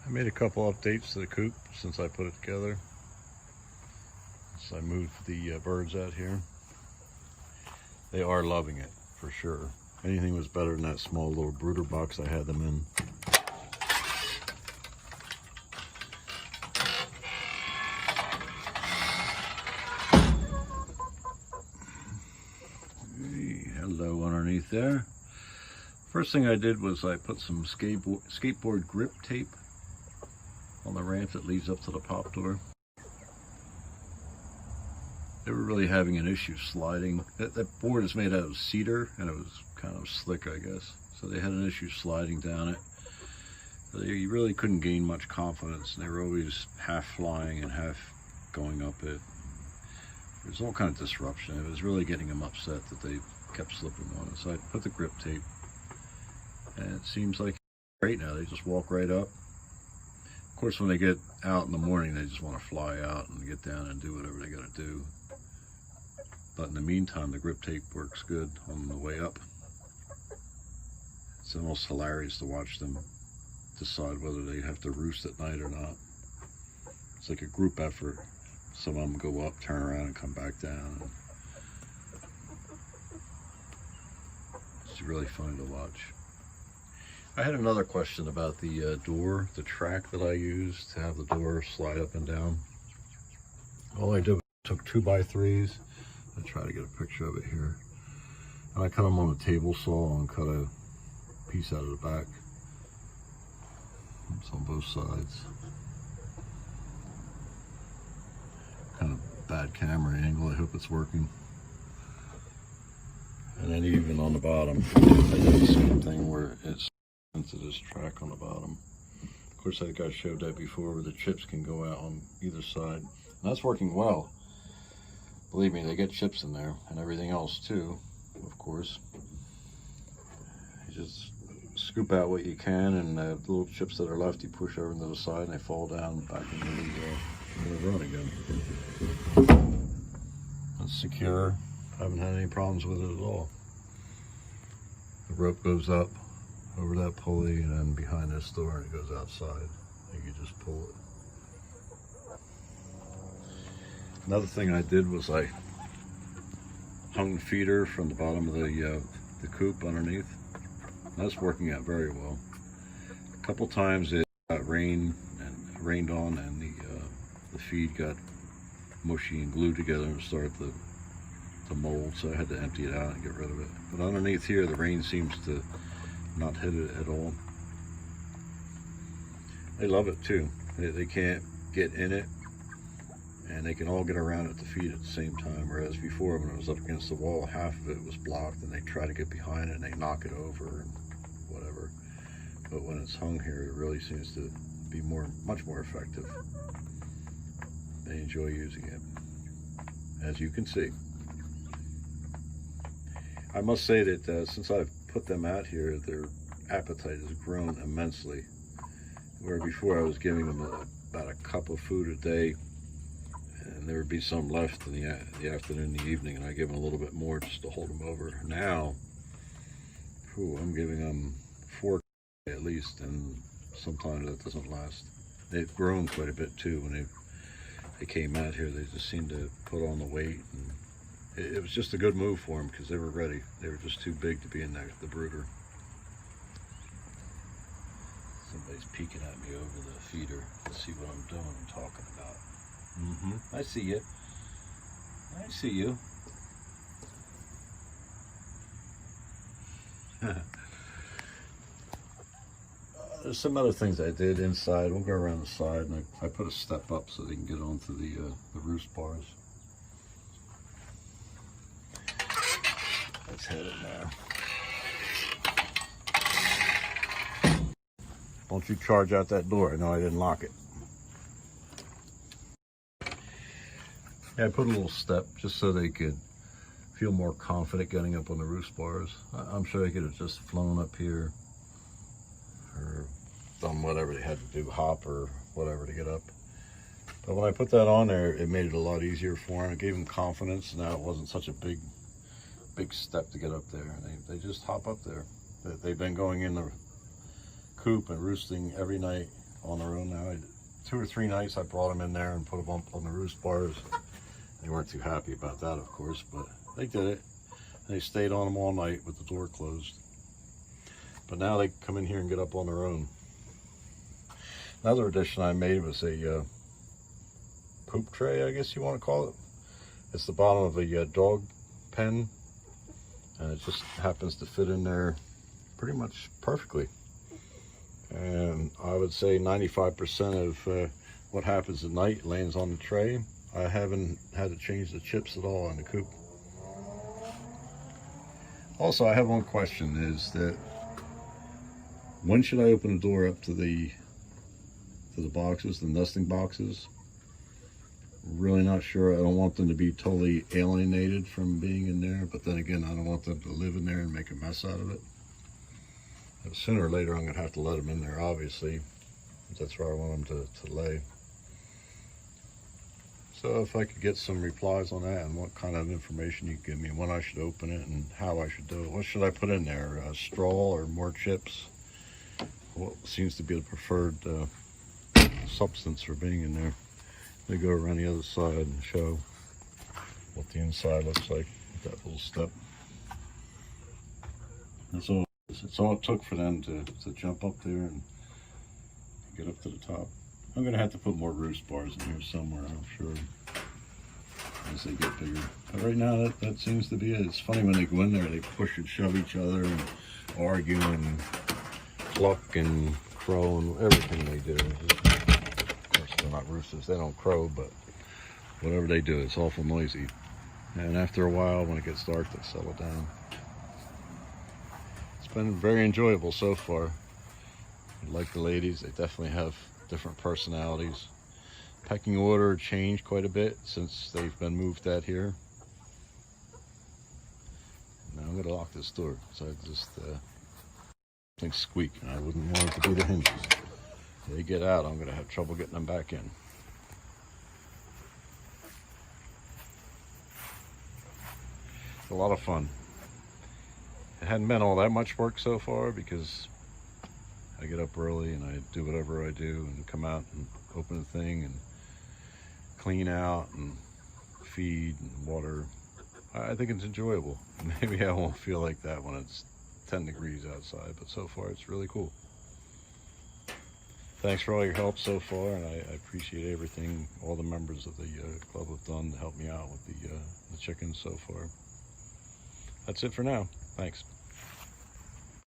I made a couple updates to the coop since I put it together. So I moved the birds out here. They are loving it for sure. Anything was better than that small little brooder box I had them in. Hello underneath there. First thing I did was I put some skateboard grip tape on the ramp that leads up to the pop door. They were really having an issue sliding. That board is made out of cedar and it was kind of slick, I guess. So they had an issue sliding down it. They really couldn't gain much confidence. They were always half flying and half going up it. There was all kind of disruption. It was really getting them upset that they kept slipping on it. So I put the grip tape and it seems like great now. They just walk right up. Of course, when they get out in the morning, they just want to fly out and get down and do whatever they got to do. But in the meantime, the grip tape works good on the way up. It's almost hilarious to watch them decide whether they have to roost at night or not. It's like a group effort. Some of them go up, turn around, and come back down. It's really fun to watch. I had another question about the door, the track that I use to have the door slide up and down. All I did was took 2x3s. I'll try to get a picture of it here. And I cut them on a table saw and cut a piece out of the back. It's on both sides. Kind of bad camera angle. I hope it's working. And then even on the bottom, I did the same thing where it's into this track on the bottom. Of course, I think I showed that before where the chips can go out on either side. And that's working well. Believe me, they get chips in there and everything else too, of course. You just scoop out what you can, and the little chips that are left you push over into the side and they fall down back into the run again. It's secure. I haven't had any problems with it at all. The rope goes up over that pulley and then behind this door and it goes outside. You can just pull it. Another thing I did was I hung the feeder from the bottom of the coop underneath. That's working out very well. A couple times it got rained on and the feed got mushy and glued together and started to mold, so I had to empty it out and get rid of it. But underneath here, the rain seems to not hit it at all. They love it too. They can't get in it, and they can all get around it to feed at the same time. Whereas before, when it was up against the wall, half of it was blocked, and they try to get behind it and they knock it over and whatever. But when it's hung here, it really seems to be much more effective. They enjoy using it, as you can see. I must say that since I've put them out here, their appetite has grown immensely. Where before I was giving them about a cup of food a day, and there would be some left in the afternoon, the evening, and I give them a little bit more just to hold them over. Now, I'm giving them 4 at least, and sometimes that doesn't last. They've grown quite a bit too. When they came out here, they just seemed to put on the weight, and it was just a good move for them because they were ready. They were just too big to be in the brooder. Somebody's peeking at me over the feeder to see what I'm doing and talking about. I see you. I see you. There's some other things I did inside. We'll go around the side, and I put a step up so they can get onto the roost bars. Let's hit it now. Don't you charge out that door. I know I didn't lock it. Yeah, I put a little step just so they could feel more confident getting up on the roost bars. I'm sure they could have just flown up here or done whatever they had to do, hop or whatever to get up. But when I put that on there, it made it a lot easier for them. It gave them confidence. Now it wasn't such a big step to get up there. They just hop up there. They've been going in the coop and roosting every night on their own now. 2 or 3 nights I brought them in there and put a bump on the roost bars. They weren't too happy about that, of course, but they did it. They stayed on them all night with the door closed. But now they come in here and get up on their own. Another addition I made was a poop tray, I guess you want to call it. It's the bottom of a dog pen, and it just happens to fit in there pretty much perfectly. And I would say 95% of what happens at night lands on the tray. I haven't had to change the chips at all on the coop. Also, I have one question, is that when should I open the door up to the boxes, the nesting boxes? Really not sure. I don't want them to be totally alienated from being in there, but then again, I don't want them to live in there and make a mess out of it. Sooner or later, I'm going to have to let them in there, obviously. That's where I want them to lay. So if I could get some replies on that and what kind of information you give me, when I should open it and how I should do it. What should I put in there? Straw or more chips? What seems to be the preferred substance for being in there? Let me go around the other side and show what the inside looks like with that little step. That's all. It's all it took for them to jump up there and get up to the top. I'm going to have to put more roost bars in here somewhere, I'm sure, as they get bigger. But right now, that seems to be it. It's funny when they go in there, they push and shove each other and argue and cluck and crow and everything they do. Of course, they're not roosters. They don't crow, but whatever they do, it's awful noisy. And after a while, when it gets dark, they settle down. It's been very enjoyable so far. I like the ladies. They definitely have different personalities. Pecking order changed quite a bit since they've been moved out here. Now I'm going to lock this door, so I just things squeak, and I wouldn't want it to be the hinges. If they get out, I'm going to have trouble getting them back in. It's a lot of fun. It hadn't been all that much work so far because I get up early and I do whatever I do and come out and open the thing and clean out and feed and water. I think it's enjoyable. Maybe I won't feel like that when it's 10 degrees outside, but so far it's really cool. Thanks for all your help so far, and I appreciate everything all the members of the club have done to help me out with the chickens so far. That's it for now. Thanks.